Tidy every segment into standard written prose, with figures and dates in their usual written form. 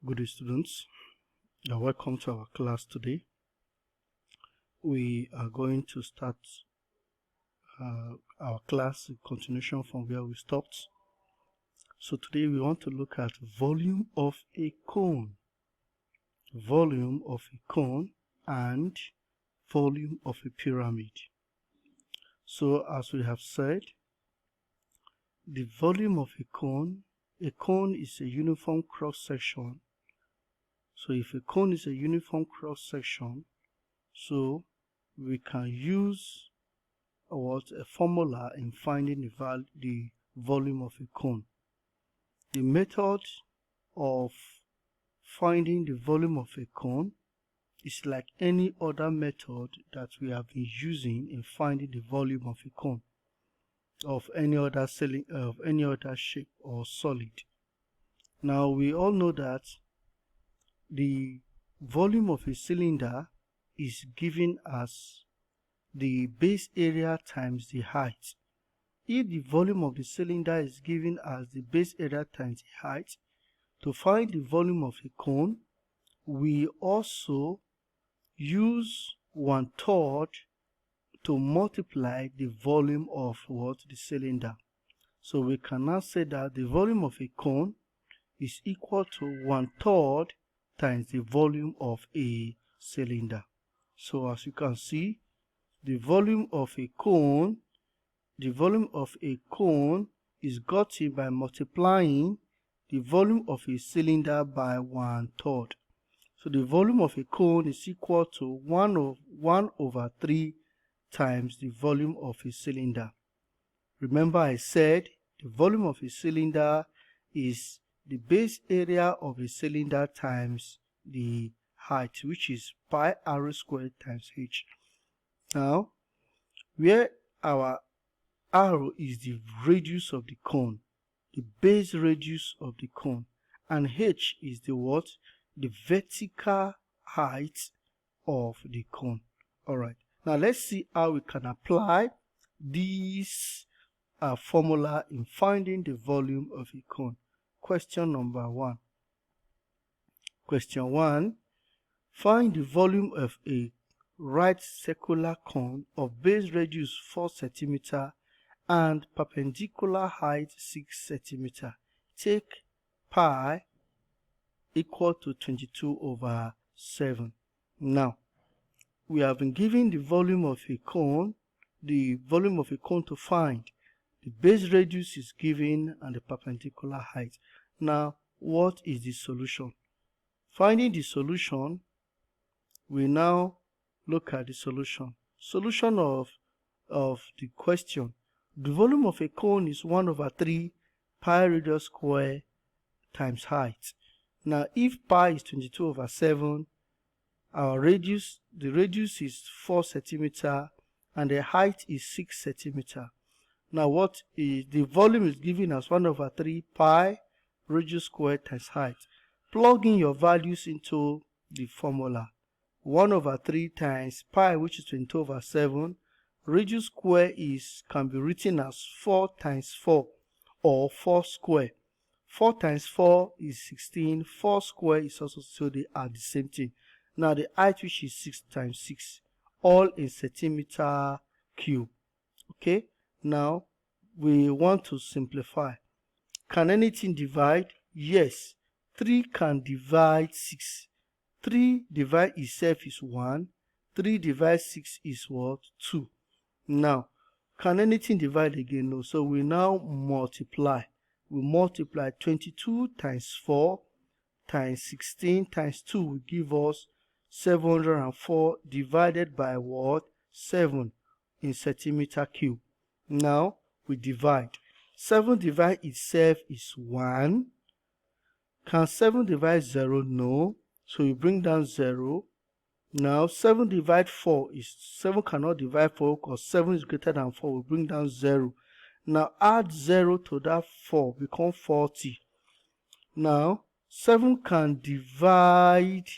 Good day, students. You're welcome to our class today. We are going to start our class in continuation from where we stopped. So today we want to look at volume of a cone. Volume of a cone and volume of a pyramid. So as we have said, the volume of a cone is a uniform cross-section. So if a cone is a uniform cross-section, so we can use a formula in finding the volume of a cone. The method of finding the volume of a cone is like any other method that we have been using in finding the volume of a cone of any other shape or solid. Now we all know that the volume of a cylinder is given as the base area times the height. If the volume of the cylinder is given as the base area times the height, to find the volume of a cone, we also use 1/3 to multiply the volume of the cylinder. So we can now say that the volume of a cone is equal to 1/3 times the volume of a cylinder. So as you can see, the volume of a cone is gotten by multiplying the volume of a cylinder by 1/3. So the volume of a cone is equal to 1/3 times the volume of a cylinder. Remember I said the volume of a cylinder is the base area of a cylinder times the height, which is pi r squared times h. Now, where our r is the radius of the cone, the base radius of the cone, and h is the the vertical height of the cone. Alright, now let's see how we can apply this formula in finding the volume of a cone. Question number 1. Question 1. Find the volume of a right circular cone of base radius 4 cm and perpendicular height 6 cm. Take pi equal to 22/7. Now, we have been given the volume of a cone to find. The base radius is given and the perpendicular height. Now, what is the solution? Finding the solution, we now look at the solution. Solution of the question. The volume of a cone is 1/3 pi radius square times height. Now, if pi is 22/7, the radius is 4 cm and the height is 6 cm. Now, what is the volume is given as 1/3 pi radius square times height. Plug in your values into the formula. 1/3 times pi, which is 22/7. Radius square can be written as 4 times 4 or 4 square. 4 times 4 is 16. 4 square is also, so they are the same thing. Now the height, which is 6 times 6, all in centimeter cube. Okay, now we want to simplify. Can anything divide? Yes. 3 can divide 6. 3 divide itself is 1. 3 divide 6 is 2. Now, can anything divide again? No. So we now multiply. We multiply 22 times 4 times 16 times 2 will give us 704 divided by 7 in centimeter cube. Now we divide. 7 divide itself is 1. Can 7 divide 0? No. So we bring down 0. Now 7 divide 4 is 7 cannot divide 4 because 7 is greater than 4. We bring down 0. Now add 0 to that 4, become 40. Now 7 can divide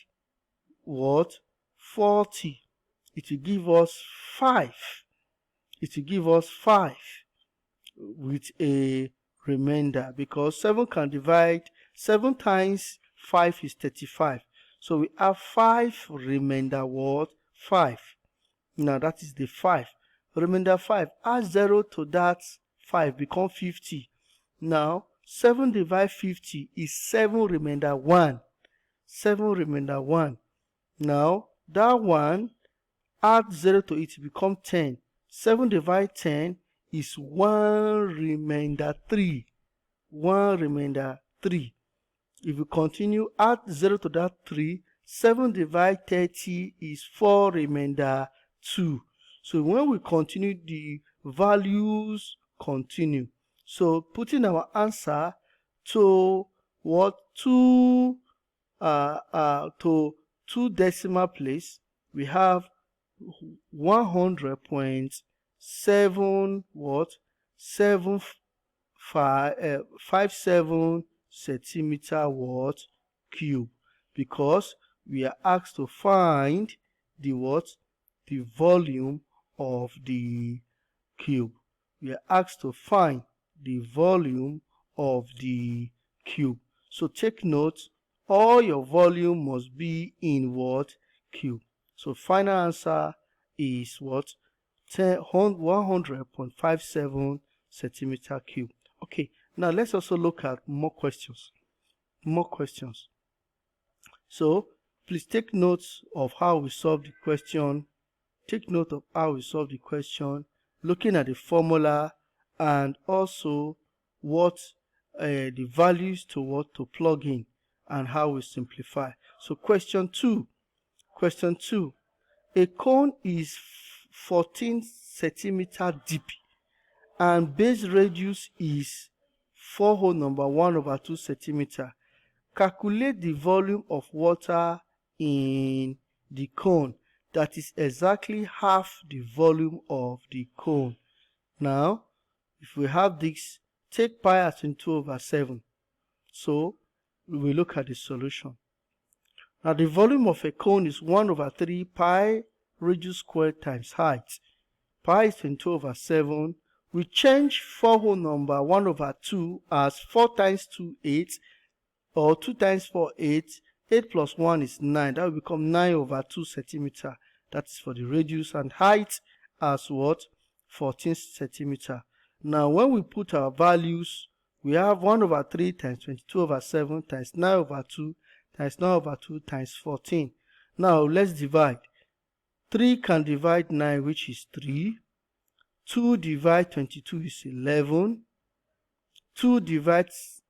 40. It will give us 5. It will give us 5 with a remainder, because 7 can divide 7 times 5 is 35. So we have 5 remainder what? 5. Now that is the 5. Remainder 5. Add 0 to that 5, become 50. Now 7 divided 50 is 7 remainder 1. 7 remainder 1. Now that 1, add 0 to it, become 10. 7 divided 10 is 1 remainder 3. 1 remainder 3. If you continue, add 0 to that 3, 7 divided 30 is 4 remainder 2. So when we continue, the values continue. So putting our answer to what? To 2 decimal place, we have 100.7 what? 57 centimeter what? Cube, because we are asked to find the what? The volume of the cube. We are asked to find the volume of the cube. So take note, all your volume must be in what? Cube. So final answer is what? 100.57 centimeter cube. Okay, now let's also look at more questions. So please take notes of how we solve the question. Take note of how we solve the question, looking at the formula, and also what the values to what to plug in and how we simplify. So question 2. A cone is 14 centimeter deep and base radius is 4 whole number 1/2 centimeter. Calculate the volume of water in the cone that is exactly half the volume of the cone. Now, if we have this, take pi as 22/7. So, we will look at the solution. Now, the volume of a cone is 1/3 pi radius squared times height. Pi is 22/7. We change 4 whole number 1/2 as 4 times 2, 8, or 2 times 4, 8. 8 plus 1 is 9. That will become 9/2 centimeter. That is for the radius, and height as what? 14 centimeter. Now, when we put our values, we have 1/3 times 22/7 times 9/2 times 9/2 times 14. Now, let's divide. 3 can divide 9, which is 3. 2 divide 22 is 11. 2 divides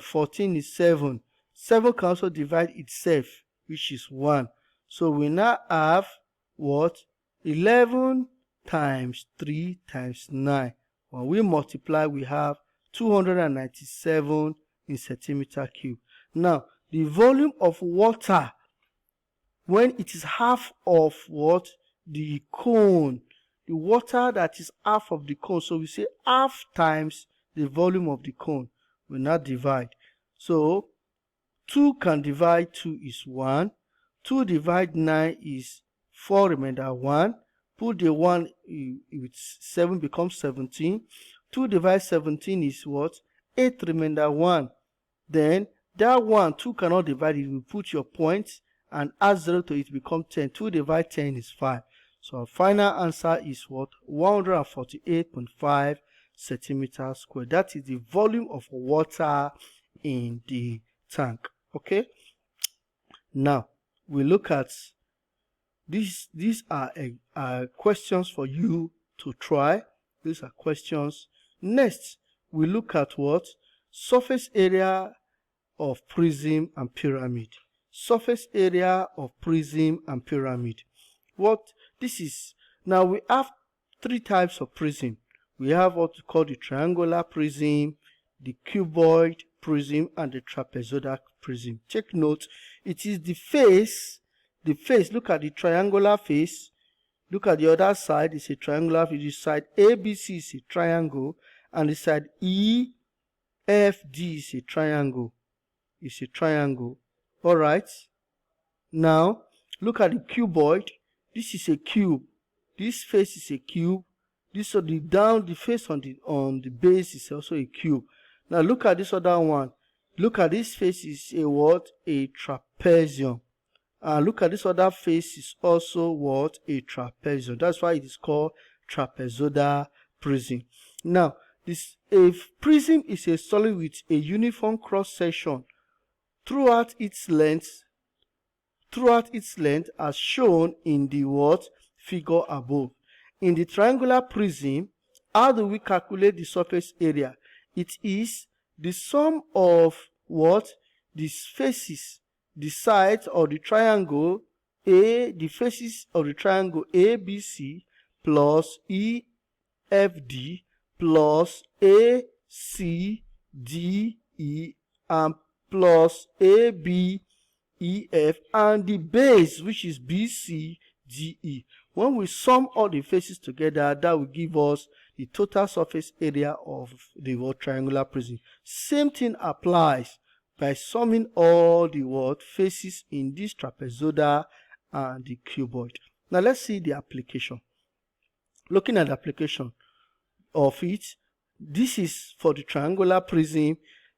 14 is 7. 7 can also divide itself, which is 1. So we now have what? 11 times 3 times 9. When we multiply, we have 297 in centimeter cube. Now, the volume of water when it is half of what? The cone. The water that is half of the cone. So we say half times the volume of the cone. We now divide. So 2 can divide 2 is 1. 2 divide 9 is 4 remainder 1. Put the 1 with 7 becomes 17. 2 divide 17 is what? 8 remainder 1. Then that 1, 2 cannot divide it. You put your point and add 0 to it, become 10. 2 divide 10 is 5. So our final answer is what? 148.5 centimeters squared. That is the volume of water in the tank. Okay. Now we look at these. These are questions for you to try. These are questions. Next, we look at what? Surface area of prism and pyramid. Surface area of prism and pyramid. What this is? Now we have 3 types of prism. We have what we call the triangular prism, the cuboid prism, and the trapezoidal prism. Take note, it is the face. The face, look at the triangular face. Look at the other side, it's a triangular face. The side ABC is a triangle, and the side EFD is a triangle. It's a triangle. Alright. Now, look at the cuboid. This is a cube. This face is a cube. This on the face on the base is also a cube. Now look at this other one. Look at this face is a what? A trapezium. And look at this other face is also what? A trapezium. That's why it is called trapezoidal prism. Now, a prism is a solid with a uniform cross section throughout its length as shown in the what? Figure above. In the triangular prism, how do we calculate the surface area? It is the sum of what? These faces, the sides of the triangle the faces of the triangle ABC plus EFD plus ACDE and plus ABEF and the base, which is BCDE. When we sum all the faces together, that will give us the total surface area of the triangular prism. Same thing applies by summing all the faces in this trapezoidal and the cuboid. Now let's see the application. Looking at the application of it, this is for the triangular prism.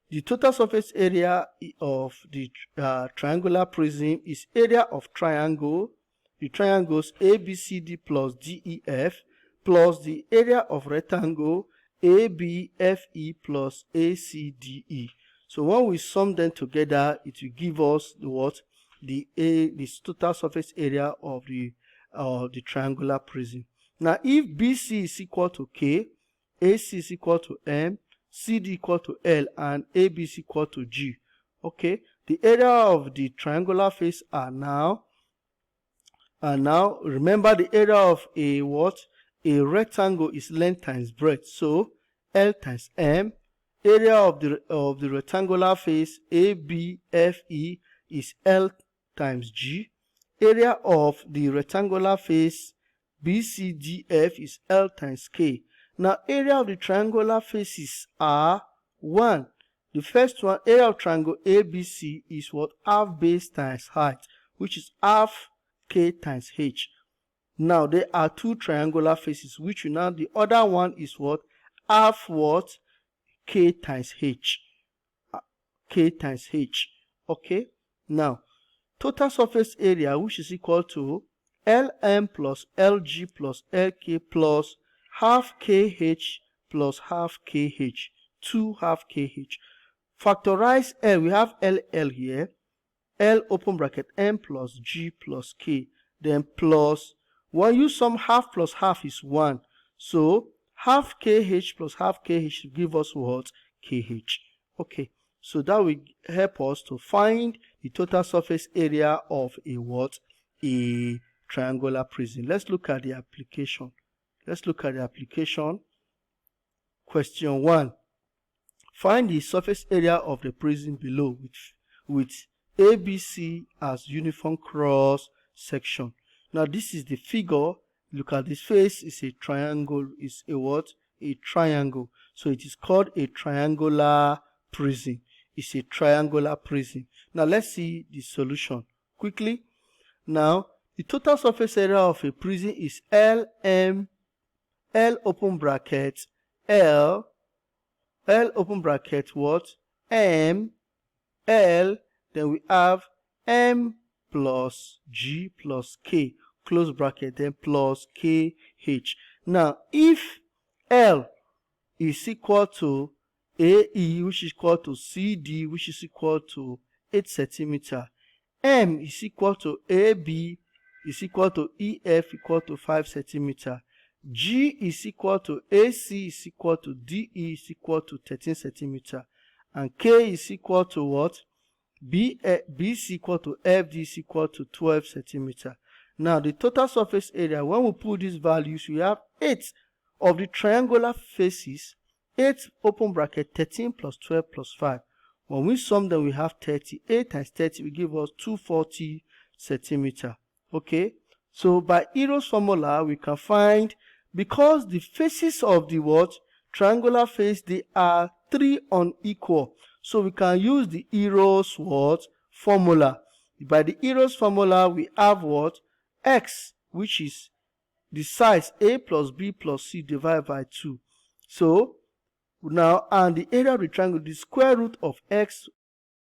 The total surface area of the triangular prism is area of triangle, the triangles ABCD plus DEF, plus the area of rectangle ABFE plus ACDE. So when we sum them together, it will give us the total surface area of the triangular prism. Now, if BC is equal to K, AC is equal to M, CD equal to L, and AB is equal to G, okay, the area of the triangular face are now remember the area of a rectangle is length times breadth, so L times M. Area of the rectangular face ABFE is L times G. Area of the rectangular face BCDF is L times K. Now, area of the triangular faces are 1. The first one, area of triangle ABC, is what? Half base times height, which is half K times H. Now, there are 2 triangular faces, which now the other one is what? Half what? K times H. K times H. Okay? Now, total surface area, which is equal to LM plus LG plus LK plus half KH plus half KH. 2 half KH. Factorize L. We have LL here. L open bracket M plus G plus K. Then plus, when you sum half plus half is 1. So, half KH plus half KH will give us what? KH. Okay. So that will help us to find the total surface area of a what? A triangular prism. Let's look at the application. Question 1. Find the surface area of the prism below with ABC as uniform cross section. Now this is the figure. Look at this face. It's a triangle. It's a what? A triangle. So it is called a triangular prism. It's a triangular prism. Now let's see the solution quickly. Now the total surface area of a prism is LM, L open bracket, L open bracket what? M, L, then we have M plus G plus K, close bracket, then plus KH. Now, if L is equal to AE, which is equal to CD, which is equal to 8 centimeter, M is equal to AB, is equal to EF, equal to 5 centimeter, G is equal to AC, is equal to DE, is equal to 13 centimeter, and K is equal to what? B is equal to FD is equal to 12 centimeter. Now the total surface area, when we put these values, we have 8 of the triangular faces, 8 open bracket 13 plus 12 plus 5. When we sum them, we have 30. 8 times 30 will give us 240 centimeter. Okay, so by Hero's formula, we can find, because the faces of the triangular face, they are 3 unequal. So we can use the Hero's formula. By the Hero's formula, we have X, which is the size A plus B plus C divided by 2. So now, and the area of the triangle, the square root of X